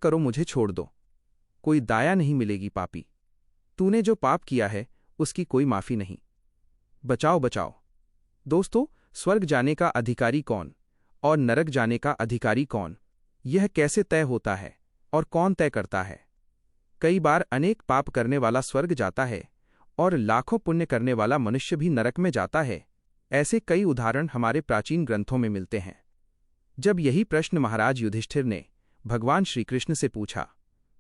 करो, मुझे छोड़ दो। कोई दाया नहीं मिलेगी पापी। तूने जो पाप किया है उसकी कोई माफी नहीं। बचाओ बचाओ। दोस्तों, स्वर्ग जाने का अधिकारी कौन और नरक जाने का अधिकारी कौन, यह कैसे तय होता है और कौन तय करता है? कई बार अनेक पाप करने वाला स्वर्ग जाता है और लाखों पुण्य करने वाला मनुष्य भी नरक में जाता है। ऐसे कई उदाहरण हमारे प्राचीन ग्रंथों में मिलते हैं। जब यही प्रश्न महाराज युधिष्ठिर ने भगवान श्रीकृष्ण से पूछा,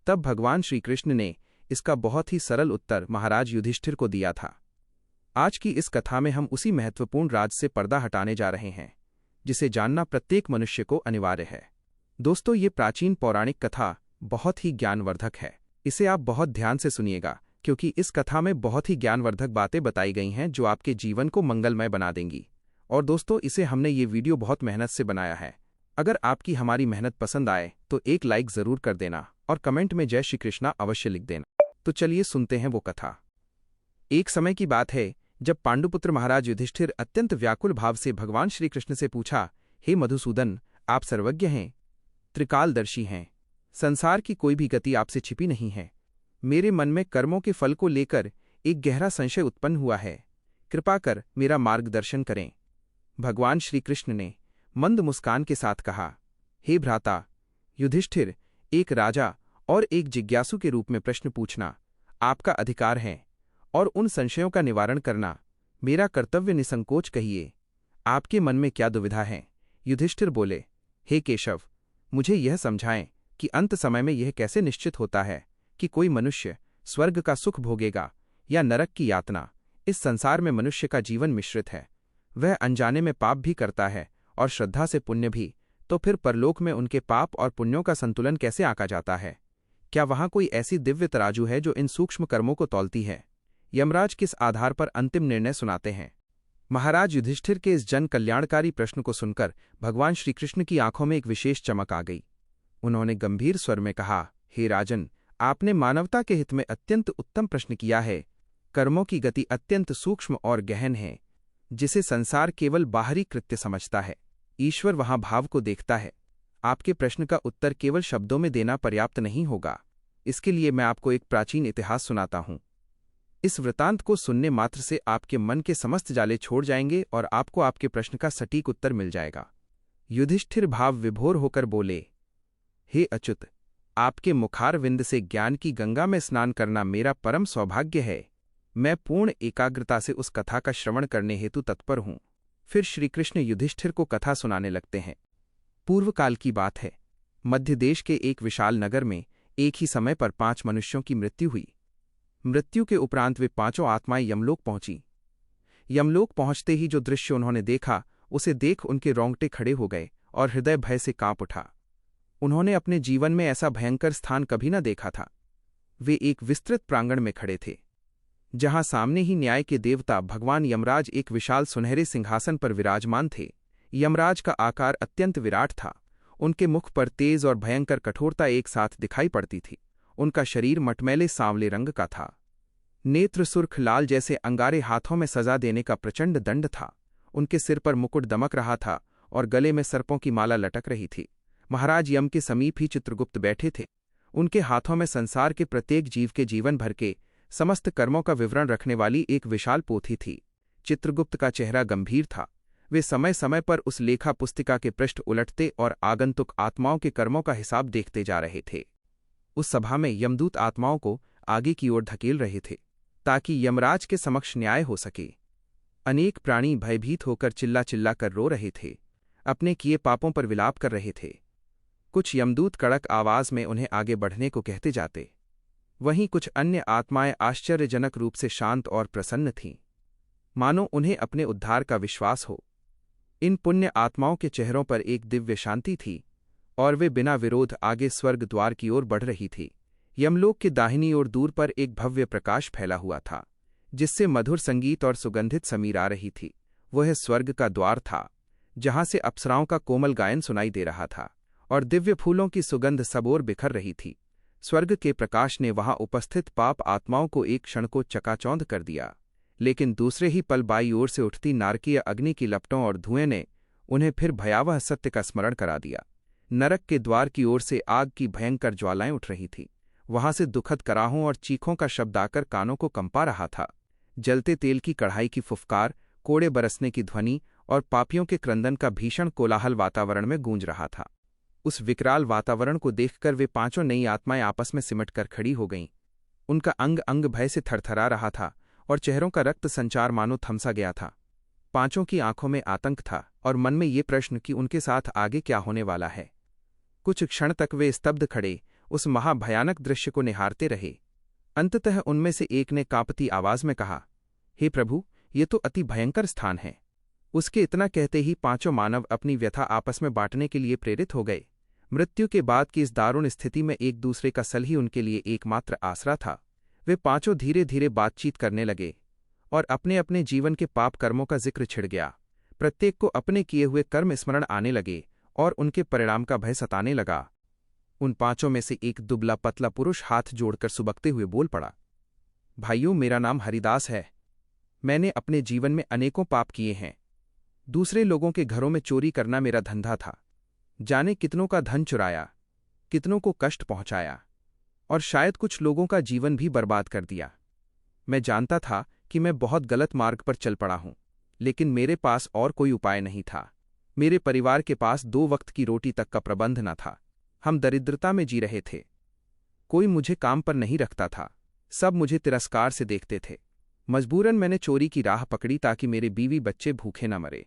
तब भगवान श्रीकृष्ण ने इसका बहुत ही सरल उत्तर महाराज युधिष्ठिर को दिया था। आज की इस कथा में हम उसी महत्वपूर्ण राज से पर्दा हटाने जा रहे हैं जिसे जानना प्रत्येक मनुष्य को अनिवार्य है। दोस्तों, ये प्राचीन पौराणिक कथा बहुत ही ज्ञानवर्धक है। इसे आप बहुत ध्यान से सुनिएगा, क्योंकि इस कथा में बहुत ही ज्ञानवर्धक बातें बताई गई हैं जो आपके जीवन को मंगलमय बना देंगी। और दोस्तों, इसे हमने ये वीडियो बहुत मेहनत से बनाया है। अगर आपकी हमारी मेहनत पसंद आए तो एक लाइक जरूर कर देना और कमेंट में जय श्री कृष्णा अवश्य लिख देना। तो चलिए सुनते हैं वो कथा। एक समय की बात है जब पांडुपुत्र महाराज युधिष्ठिर अत्यंत व्याकुल भाव से भगवान श्री कृष्ण से पूछा, हे मधुसूदन, आप सर्वज्ञ हैं, त्रिकालदर्शी हैं, संसार की कोई भी गति आपसे छिपी नहीं है। मेरे मन में कर्मों के फल को लेकर एक गहरा संशय उत्पन्न हुआ है। कृपा कर मेरा मार्गदर्शन करें। भगवान श्री कृष्ण ने मंद मुस्कान के साथ कहा, हे भ्राता युधिष्ठिर, एक राजा और एक जिज्ञासु के रूप में प्रश्न पूछना आपका अधिकार है और उन संशयों का निवारण करना मेरा कर्तव्य। निसंकोच कहिए, आपके मन में क्या दुविधा है? युधिष्ठिर बोले, हे केशव, मुझे यह समझाएं कि अंत समय में यह कैसे निश्चित होता है कि कोई मनुष्य स्वर्ग का सुख भोगेगा या नरक की यातना। इस संसार में मनुष्य का जीवन मिश्रित है। वह अनजाने में पाप भी करता है और श्रद्धा से पुण्य भी। तो फिर परलोक में उनके पाप और पुण्यों का संतुलन कैसे आंका जाता है? क्या वहां कोई ऐसी दिव्य तराजू है जो इन सूक्ष्म कर्मों को तौलती है? यमराज किस आधार पर अंतिम निर्णय सुनाते हैं? महाराज युधिष्ठिर के इस जन कल्याणकारी प्रश्न को सुनकर भगवान श्रीकृष्ण की आंखों में एक विशेष चमक आ गई। उन्होंने गंभीर स्वर में कहा, हे राजन, आपने मानवता के हित में अत्यंत उत्तम प्रश्न किया है। कर्मों की गति अत्यंत सूक्ष्म और गहन है, जिसे संसार केवल बाहरी कृत्य समझता है। ईश्वर वहां भाव को देखता है। आपके प्रश्न का उत्तर केवल शब्दों में देना पर्याप्त नहीं होगा। इसके लिए मैं आपको एक प्राचीन इतिहास सुनाता हूं। इस वृतांत को सुनने मात्र से आपके मन के समस्त जाले छोड़ जाएंगे और आपको आपके प्रश्न का सटीक उत्तर मिल जाएगा। युधिष्ठिर भाव विभोर होकर बोले, हे अच्युत, आपके मुखारविंद से ज्ञान की गंगा में स्नान करना मेरा परम सौभाग्य है। मैं पूर्ण एकाग्रता से उस कथा का श्रवण करने हेतु तत्पर हूं। फिर श्रीकृष्ण युधिष्ठिर को कथा सुनाने लगते हैं। पूर्व काल की बात है। मध्य देश के एक विशाल नगर में एक ही समय पर 5 मनुष्यों की मृत्यु हुई। मृत्यु के उपरांत वे 5 आत्माएं यमलोक पहुंची। यमलोक पहुंचते ही जो दृश्य उन्होंने देखा, उसे देख उनके रोंगटे खड़े हो गए और हृदय भय से कांप उठा। उन्होंने अपने जीवन में ऐसा भयंकर स्थान कभी न देखा था। वे एक विस्तृत प्रांगण में खड़े थे, जहां सामने ही न्याय के देवता भगवान यमराज एक विशाल सुनहरे सिंहासन पर विराजमान थे। यमराज का आकार अत्यंत विराट था। उनके मुख पर तेज और भयंकर कठोरता एक साथ दिखाई पड़ती थी। उनका शरीर मटमैले सांवले रंग का था। नेत्र सुर्ख लाल जैसे अंगारे हाथों में सजा देने का प्रचंड दंड था। उनके सिर पर मुकुट दमक रहा था और गले में सर्पों की माला लटक रही थी। महाराज यम के समीप ही चित्रगुप्त बैठे थे। उनके हाथों में संसार के प्रत्येक जीव के जीवन भर के समस्त कर्मों का विवरण रखने वाली एक विशाल पोथी थी। चित्रगुप्त का चेहरा गंभीर था। वे समय समय पर उस लेखा पुस्तिका के पृष्ठ उलटते और आगंतुक आत्माओं के कर्मों का हिसाब देखते जा रहे थे। उस सभा में यमदूत आत्माओं को आगे की ओर धकेल रहे थे ताकि यमराज के समक्ष न्याय हो सके। अनेक प्राणी भयभीत होकर चिल्ला चिल्ला कर रो रहे थे, अपने किए पापों पर विलाप कर रहे थे। कुछ यमदूत कड़क आवाज में उन्हें आगे बढ़ने को कहते जाते। वहीं कुछ अन्य आत्माएं आश्चर्यजनक रूप से शांत और प्रसन्न थीं, मानो उन्हें अपने उद्धार का विश्वास हो। इन पुण्य आत्माओं के चेहरों पर एक दिव्य शांति थी और वे बिना विरोध आगे स्वर्ग द्वार की ओर बढ़ रही थी। यमलोक के दाहिनी ओर दूर पर एक भव्य प्रकाश फैला हुआ था, जिससे मधुर संगीत और सुगंधित समीर आ रही थी। वह स्वर्ग का द्वार था, जहां से अप्सराओं का कोमल गायन सुनाई दे रहा था और दिव्य फूलों की सुगंध सबोर बिखर रही थी। स्वर्ग के प्रकाश ने वहां उपस्थित पाप आत्माओं को एक क्षण को चकाचौंध कर दिया, लेकिन दूसरे ही पल बाई ओर से उठती नारकीय अग्नि की लपटों और धुएं ने उन्हें फिर भयावह सत्य का स्मरण करा दिया, नरक के द्वार की ओर से आग की भयंकर ज्वालाएं उठ रही थीं। वहां से दुखद कराहों और चीखों का शब्द आकर कानों को कंपा रहा था। जलते तेल की कढ़ाई की फुफकार, कोड़े बरसने की ध्वनि और पापियों के क्रंदन का भीषण कोलाहल वातावरण में गूंज रहा था। उस विकराल वातावरण को देखकर वे पांचों नई आत्माएं आपस में सिमटकर खड़ी हो गईं। उनका अंग अंग भय से थरथरा रहा था और चेहरों का रक्त संचार मानो थमसा गया था। पांचों की आंखों में आतंक था और मन में ये प्रश्न कि उनके साथ आगे क्या होने वाला है। कुछ क्षण तक वे स्तब्ध खड़े उस महाभयानक दृश्य को निहारते रहे। अंततः उनमें से एक ने कांपती आवाज में कहा, हे प्रभु, ये तो अति भयंकर स्थान है। उसके इतना कहते ही पांचों मानव अपनी व्यथा आपस में बांटने के लिए प्रेरित हो गए। मृत्यु के बाद की इस दारुण स्थिति में एक दूसरे का सल ही उनके लिए एकमात्र आसरा था। वे पांचों धीरे धीरे बातचीत करने लगे और अपने अपने जीवन के पाप कर्मों का जिक्र छिड़ गया। प्रत्येक को अपने किए हुए कर्म स्मरण आने लगे और उनके परिणाम का भय सताने लगा। उन पांचों में से एक दुबला पतला पुरुष हाथ जोड़कर सुबकते हुए बोल पड़ा, भाइयों, मेरा नाम हरिदास है। मैंने अपने जीवन में अनेकों पाप किए हैं। दूसरे लोगों के घरों में चोरी करना मेरा धंधा था। जाने कितनों का धन चुराया, कितनों को कष्ट पहुंचाया और शायद कुछ लोगों का जीवन भी बर्बाद कर दिया। मैं जानता था कि मैं बहुत गलत मार्ग पर चल पड़ा हूं, लेकिन मेरे पास और कोई उपाय नहीं था। मेरे परिवार के पास 2 वक्त की रोटी तक का प्रबंध न था। हम दरिद्रता में जी रहे थे। कोई मुझे काम पर नहीं रखता था। सब मुझे तिरस्कार से देखते थे। मजबूरन मैंने चोरी की राह पकड़ी ताकि मेरे बीवी बच्चे भूखे न मरे।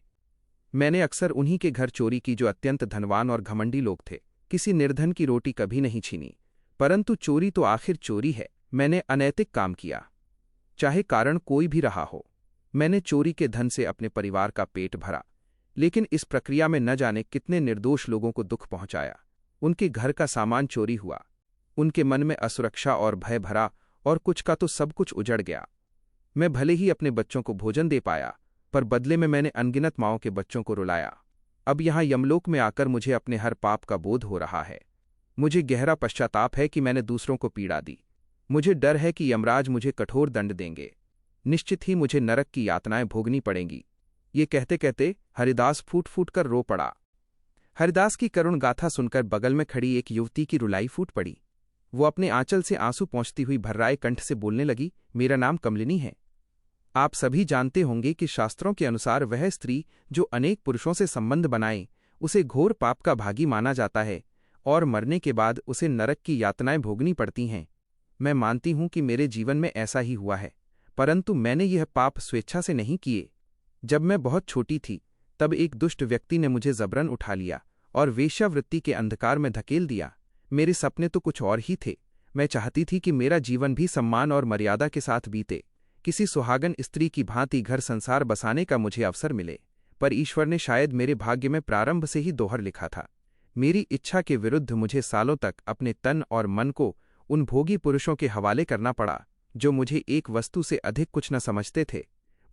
मैंने अक्सर उन्हीं के घर चोरी की जो अत्यंत धनवान और घमंडी लोग थे। किसी निर्धन की रोटी कभी नहीं छीनी। परंतु चोरी तो आखिर चोरी है। मैंने अनैतिक काम किया, चाहे कारण कोई भी रहा हो। मैंने चोरी के धन से अपने परिवार का पेट भरा, लेकिन इस प्रक्रिया में न जाने कितने निर्दोष लोगों को दुख पहुंचाया। उनके घर का सामान चोरी हुआ। उनके मन में असुरक्षा और भय भरा और कुछ का तो सब कुछ उजड़ गया। मैं भले ही अपने बच्चों को भोजन दे पाया, पर बदले में मैंने अनगिनत माँओं के बच्चों को रुलाया। अब यहाँ यमलोक में आकर मुझे अपने हर पाप का बोध हो रहा है। मुझे गहरा पश्चाताप है कि मैंने दूसरों को पीड़ा दी। मुझे डर है कि यमराज मुझे कठोर दंड देंगे। निश्चित ही मुझे नरक की यातनाएं भोगनी पड़ेंगी। ये कहते कहते हरिदास फूट फूट कर रो पड़ा। हरिदास की करुण गाथा सुनकर बगल में खड़ी एक युवती की रुलाई फूट पड़ी। वो अपने आंचल से आंसू पहुंचती हुई भर्राए कंठ से बोलने लगी, मेरा नाम कमलिनी है। आप सभी जानते होंगे कि शास्त्रों के अनुसार वह स्त्री जो अनेक पुरुषों से संबंध बनाए, उसे घोर पाप का भागी माना जाता है और मरने के बाद उसे नरक की यातनाएं भोगनी पड़ती हैं। मैं मानती हूं कि मेरे जीवन में ऐसा ही हुआ है, परंतु मैंने यह पाप स्वेच्छा से नहीं किए। जब मैं बहुत छोटी थी, तब एक दुष्ट व्यक्ति ने मुझे जबरन उठा लिया और वेश्यावृत्ति के अंधकार में धकेल दिया। मेरे सपने तो कुछ और ही थे। मैं चाहती थी कि मेरा जीवन भी सम्मान और मर्यादा के साथ बीते। किसी सुहागन स्त्री की भांति घर संसार बसाने का मुझे अवसर मिले, पर ईश्वर ने शायद मेरे भाग्य में प्रारंभ से ही दोहर लिखा था। मेरी इच्छा के विरुद्ध मुझे सालों तक अपने तन और मन को उन भोगी पुरुषों के हवाले करना पड़ा, जो मुझे एक वस्तु से अधिक कुछ न समझते थे।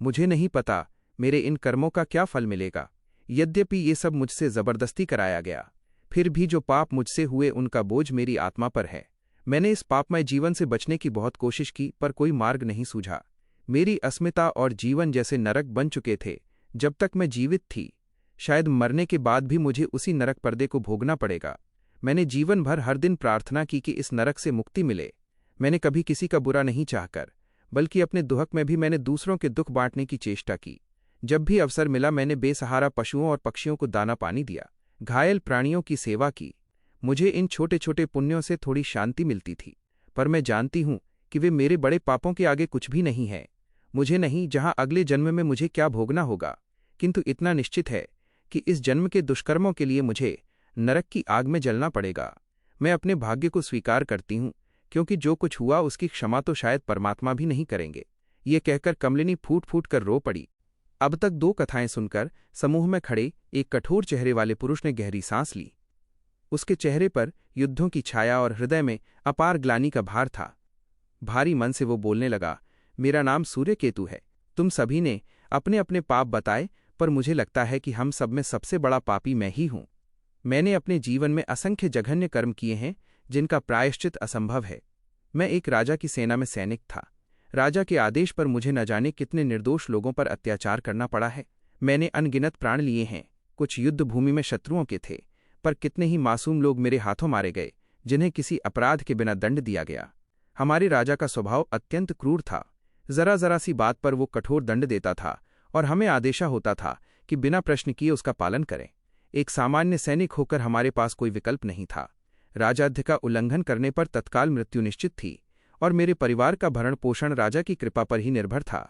मुझे नहीं पता मेरे इन कर्मों का क्या फल मिलेगा। यद्यपि ये सब मुझसे जबरदस्ती कराया गया, फिर भी जो पाप मुझसे हुए उनका बोझ मेरी आत्मा पर है। मैंने इस पापमय जीवन से बचने की बहुत कोशिश की, पर कोई मार्ग नहीं सूझा। मेरी अस्मिता और जीवन जैसे नरक बन चुके थे जब तक मैं जीवित थी। शायद मरने के बाद भी मुझे उसी नरक पर्दे को भोगना पड़ेगा। मैंने जीवन भर हर दिन प्रार्थना की कि इस नरक से मुक्ति मिले। मैंने कभी किसी का बुरा नहीं चाहकर, बल्कि अपने दुहक में भी मैंने दूसरों के दुख बांटने की चेष्टा की। जब भी अवसर मिला, मैंने बेसहारा पशुओं और पक्षियों को दाना पानी दिया, घायल प्राणियों की सेवा की। मुझे इन छोटे छोटे पुण्यों से थोड़ी शांति मिलती थी, पर मैं जानती हूं कि वे मेरे बड़े पापों के आगे कुछ भी नहीं है। मुझे नहीं जहां अगले जन्म में मुझे क्या भोगना होगा, किंतु इतना निश्चित है कि इस जन्म के दुष्कर्मों के लिए मुझे नरक की आग में जलना पड़ेगा। मैं अपने भाग्य को स्वीकार करती हूं, क्योंकि जो कुछ हुआ उसकी क्षमा तो शायद परमात्मा भी नहीं करेंगे। ये कहकर कमलिनी फूट फूट कर रो पड़ी। अब तक 2 कथाएं सुनकर समूह में खड़े एक कठोर चेहरे वाले पुरुष ने गहरी सांस ली। उसके चेहरे पर युद्धों की छाया और हृदय में अपार ग्लानि का भार था। भारी मन से वो बोलने लगा, मेरा नाम सूर्यकेतु है। तुम सभी ने अपने अपने पाप बताए, पर मुझे लगता है कि हम सब में सबसे बड़ा पापी मैं ही हूं। मैंने अपने जीवन में असंख्य जघन्य कर्म किए हैं जिनका प्रायश्चित असंभव है। मैं एक राजा की सेना में सैनिक था। राजा के आदेश पर मुझे न जाने कितने निर्दोष लोगों पर अत्याचार करना पड़ा है। मैंने अनगिनत प्राण लिए हैं। कुछ युद्ध भूमि में शत्रुओं के थे, पर कितने ही मासूम लोग मेरे हाथों मारे गए, जिन्हें किसी अपराध के बिना दंड दिया गया। हमारे राजा का स्वभाव अत्यंत क्रूर था। जरा जरा सी बात पर वो कठोर दंड देता था और हमें आदेशा होता था कि बिना प्रश्न किए उसका पालन करें। एक सामान्य सैनिक होकर हमारे पास कोई विकल्प नहीं था। राजाध्य का उल्लंघन करने पर तत्काल मृत्यु निश्चित थी और मेरे परिवार का भरण पोषण राजा की कृपा पर ही निर्भर था।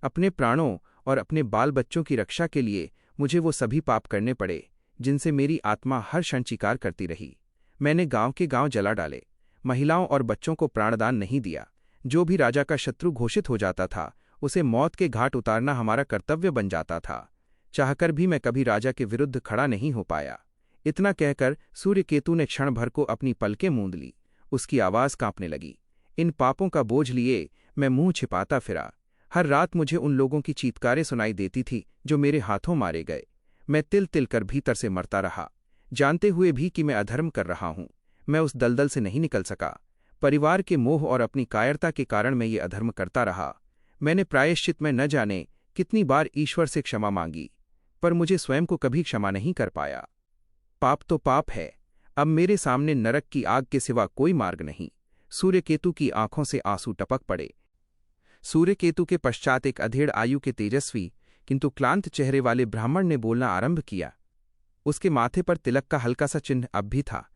अपने प्राणों और अपने बाल बच्चों की रक्षा के लिए मुझे वो सभी पाप करने पड़े जिनसे मेरी आत्मा हर क्षण चिकार करती रही। मैंने गांव के गांव जला डाले, महिलाओं और बच्चों को प्राणदान नहीं दिया। जो भी राजा का शत्रु घोषित हो जाता था उसे मौत के घाट उतारना हमारा कर्तव्य बन जाता था। चाहकर भी मैं कभी राजा के विरुद्ध खड़ा नहीं हो पाया। इतना कहकर सूर्यकेतु ने क्षण भर को अपनी पलकें मूंद ली। उसकी आवाज कांपने लगी। इन पापों का बोझ लिए मैं मुंह छिपाता फिरा। हर रात मुझे उन लोगों की चीत्कारें सुनाई देती थी जो मेरे हाथों मारे गए। मैं तिल तिल कर भीतर से मरता रहा, जानते हुए भी कि मैं अधर्म कर रहा हूं। मैं उस दलदल से नहीं निकल सका। परिवार के मोह और अपनी कायरता के कारण मैं ये अधर्म करता रहा। मैंने प्रायश्चित में न जाने कितनी बार ईश्वर से क्षमा मांगी, पर मुझे स्वयं को कभी क्षमा नहीं कर पाया। पाप तो पाप है। अब मेरे सामने नरक की आग के सिवा कोई मार्ग नहीं। सूर्यकेतु की आंखों से आंसू टपक पड़े। सूर्यकेतु के पश्चात एक अधेड़ आयु के तेजस्वी किंतु क्लांत चेहरे वाले ब्राह्मण ने बोलना आरंभ किया। उसके माथे पर तिलक का हल्का सा चिन्ह अब भी था,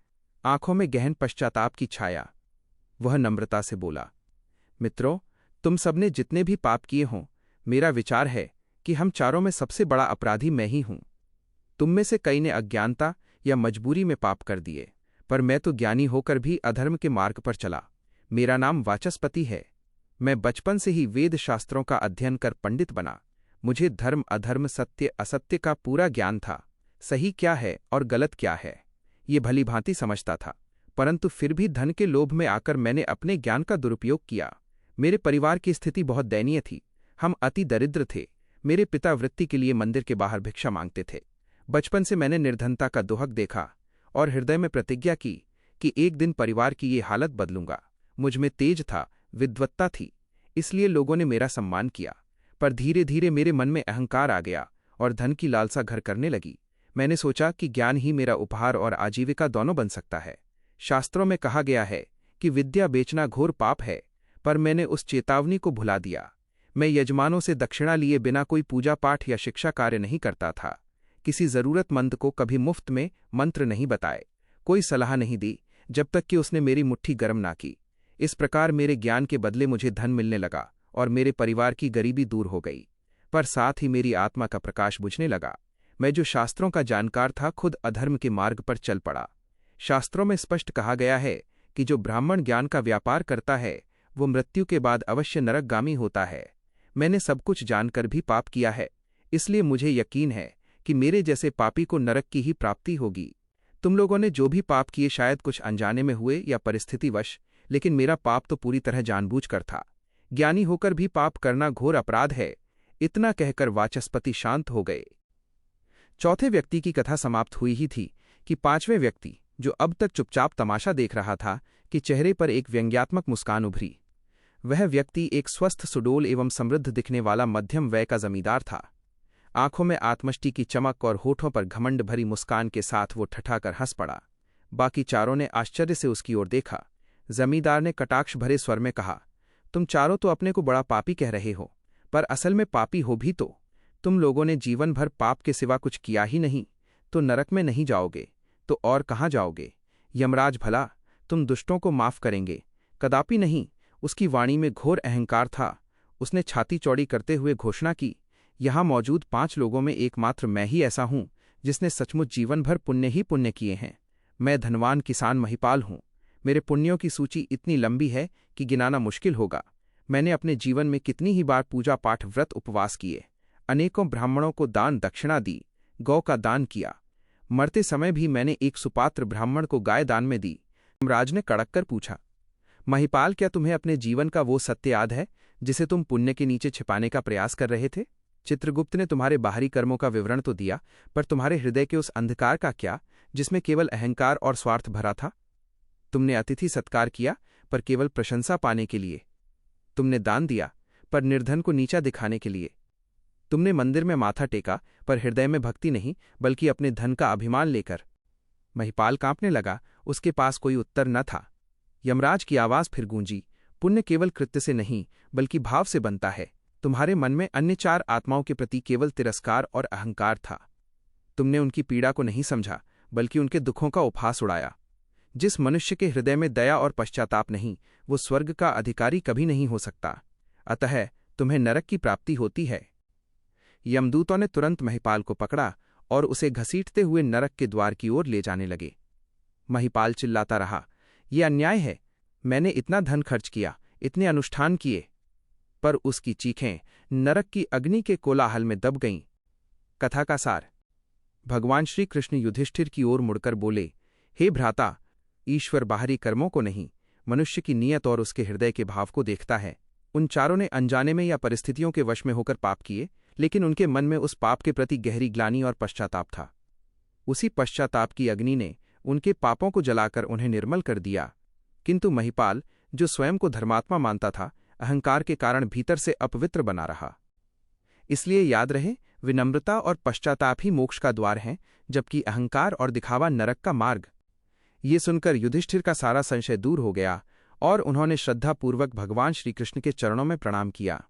आंखों में गहन पश्चाताप की छाया। वह नम्रता से बोला, मित्रों, तुम सबने जितने भी पाप किए हों, मेरा विचार है कि हम चारों में सबसे बड़ा अपराधी मैं ही हूं। तुम में से कई ने अज्ञानता या मजबूरी में पाप कर दिए, पर मैं तो ज्ञानी होकर भी अधर्म के मार्ग पर चला। मेरा नाम वाचस्पति है। मैं बचपन से ही वेद शास्त्रों का अध्ययन कर पंडित बना। मुझे धर्म अधर्म सत्य असत्य का पूरा ज्ञान था। सही क्या है और गलत क्या है ये भली भांति समझता था, परंतु फिर भी धन के लोभ में आकर मैंने अपने ज्ञान का दुरुपयोग किया। मेरे परिवार की स्थिति बहुत दयनीय थी। हम अति दरिद्र थे। मेरे पिता वृत्ति के लिए मंदिर के बाहर भिक्षा मांगते थे। बचपन से मैंने निर्धनता का दोहक देखा और हृदय में प्रतिज्ञा की कि एक दिन परिवार की ये हालत बदलूंगा। मुझ में तेज था, विद्वत्ता थी, इसलिए लोगों ने मेरा सम्मान किया। पर धीरे धीरे मेरे मन में अहंकार आ गया और धन की लालसा घर करने लगी। मैंने सोचा कि ज्ञान ही मेरा उपहार और आजीविका दोनों बन सकता है। शास्त्रों में कहा गया है कि विद्या बेचना घोर पाप है, पर मैंने उस चेतावनी को भुला दिया। मैं यजमानों से दक्षिणा लिए बिना कोई पूजा पाठ या शिक्षा कार्य नहीं करता था। किसी जरूरतमंद को कभी मुफ्त में मंत्र नहीं बताए, कोई सलाह नहीं दी, जब तक कि उसने मेरी मुट्ठी गर्म ना की। इस प्रकार मेरे ज्ञान के बदले मुझे धन मिलने लगा और मेरे परिवार की गरीबी दूर हो गई, पर साथ ही मेरी आत्मा का प्रकाश बुझने लगा। मैं जो शास्त्रों का जानकार था, खुद अधर्म के मार्ग पर चल पड़ा। शास्त्रों में स्पष्ट कहा गया है कि जो ब्राह्मण ज्ञान का व्यापार करता है वो मृत्यु के बाद अवश्य नरकगामी होता है। मैंने सब कुछ जानकर भी पाप किया है, इसलिए मुझे यकीन है कि मेरे जैसे पापी को नरक की ही प्राप्ति होगी। तुम लोगों ने जो भी पाप किए शायद कुछ अनजाने में हुए या परिस्थितिवश, लेकिन मेरा पाप तो पूरी तरह जानबूझकर था। ज्ञानी होकर भी पाप करना घोर अपराध है। इतना कहकर वाचस्पति शांत हो गए। चौथे व्यक्ति की कथा समाप्त हुई ही थी कि पांचवें व्यक्ति, जो अब तक चुपचाप तमाशा देख रहा था, कि चेहरे पर एक व्यंग्यात्मक मुस्कान उभरी। वह व्यक्ति एक स्वस्थ सुडोल एवं समृद्ध दिखने वाला मध्यम वय का जमींदार था। आंखों में आत्मष्टि की चमक और होठों पर घमंड भरी मुस्कान के साथ वो ठठाकर हंस पड़ा। बाकी चारों ने आश्चर्य से उसकी ओर देखा। जमींदार ने कटाक्ष भरे स्वर में कहा, तुम चारों तो अपने को बड़ा पापी कह रहे हो, पर असल में पापी हो भी तो। तुम लोगों ने जीवन भर पाप के सिवा कुछ किया ही नहीं, तो नरक में नहीं जाओगे तो और कहाँ जाओगे? यमराज भला तुम दुष्टों को माफ करेंगे? कदापि नहीं। उसकी वाणी में घोर अहंकार था। उसने छाती चौड़ी करते हुए घोषणा की, यहां मौजूद 5 लोगों में एकमात्र मैं ही ऐसा हूं जिसने सचमुच जीवन भर पुण्य ही पुण्य किए हैं। मैं धनवान किसान महिपाल हूं। मेरे पुण्यों की सूची इतनी लंबी है कि गिनाना मुश्किल होगा। मैंने अपने जीवन में कितनी ही बार पूजा पाठ व्रत उपवास किए, अनेकों ब्राह्मणों को दान दक्षिणा दी, गौ का दान किया। मरते समय भी मैंने एक सुपात्र ब्राह्मण को गाय दान में दी। यमराज ने कड़क कर पूछा, महिपाल, क्या तुम्हें अपने जीवन का वो सत्य याद है जिसे तुम पुण्य के नीचे छिपाने का प्रयास कर रहे थे? चित्रगुप्त ने तुम्हारे बाहरी कर्मों का विवरण तो दिया, पर तुम्हारे हृदय के उस अंधकार का क्या जिसमें केवल अहंकार और स्वार्थ भरा था? तुमने अतिथि सत्कार किया, पर केवल प्रशंसा पाने के लिए। तुमने दान दिया, पर निर्धन को नीचा दिखाने के लिए। तुमने मंदिर में माथा टेका, पर हृदय में भक्ति नहीं बल्कि अपने धन का अभिमान लेकर। महिपाल कांपने लगा, उसके पास कोई उत्तर न था। यमराज की आवाज़ फिर गूंजी, पुण्य केवल कृत्य से नहीं बल्कि भाव से बनता है। तुम्हारे मन में अन्य 4 आत्माओं के प्रति केवल तिरस्कार और अहंकार था। तुमने उनकी पीड़ा को नहीं समझा बल्कि उनके दुखों का उपहास उड़ाया। जिस मनुष्य के हृदय में दया और पश्चाताप नहीं, वो स्वर्ग का अधिकारी कभी नहीं हो सकता। अतः तुम्हें नरक की प्राप्ति होती है। यमदूतों ने तुरंत महिपाल को पकड़ा और उसे घसीटते हुए नरक के द्वार की ओर ले जाने लगे। महिपाल चिल्लाता रहा, यह अन्याय है। मैंने इतना धन खर्च किया, इतने अनुष्ठान किए, पर उसकी चीखें नरक की अग्नि के कोलाहल में दब गईं। कथा का सार। भगवान श्री कृष्ण युधिष्ठिर की ओर मुड़कर बोले, हे भ्राता, ईश्वर बाहरी कर्मों को नहीं, मनुष्य की नीयत और उसके हृदय के भाव को देखता है। उन 4 ने अनजाने में या परिस्थितियों के वश में होकर पाप किए, लेकिन उनके मन में उस पाप के प्रति गहरी ग्लानि और पश्चाताप था। उसी पश्चाताप की अग्नि ने उनके पापों को जलाकर उन्हें निर्मल कर दिया। किंतु महिपाल, जो स्वयं को धर्मात्मा मानता था, अहंकार के कारण भीतर से अपवित्र बना रहा। इसलिए याद रहे, विनम्रता और पश्चाताप ही मोक्ष का द्वार हैं, जबकि अहंकार और दिखावा नरक का मार्ग। ये सुनकर युधिष्ठिर का सारा संशय दूर हो गया और उन्होंने श्रद्धापूर्वक भगवान श्रीकृष्ण के चरणों में प्रणाम किया।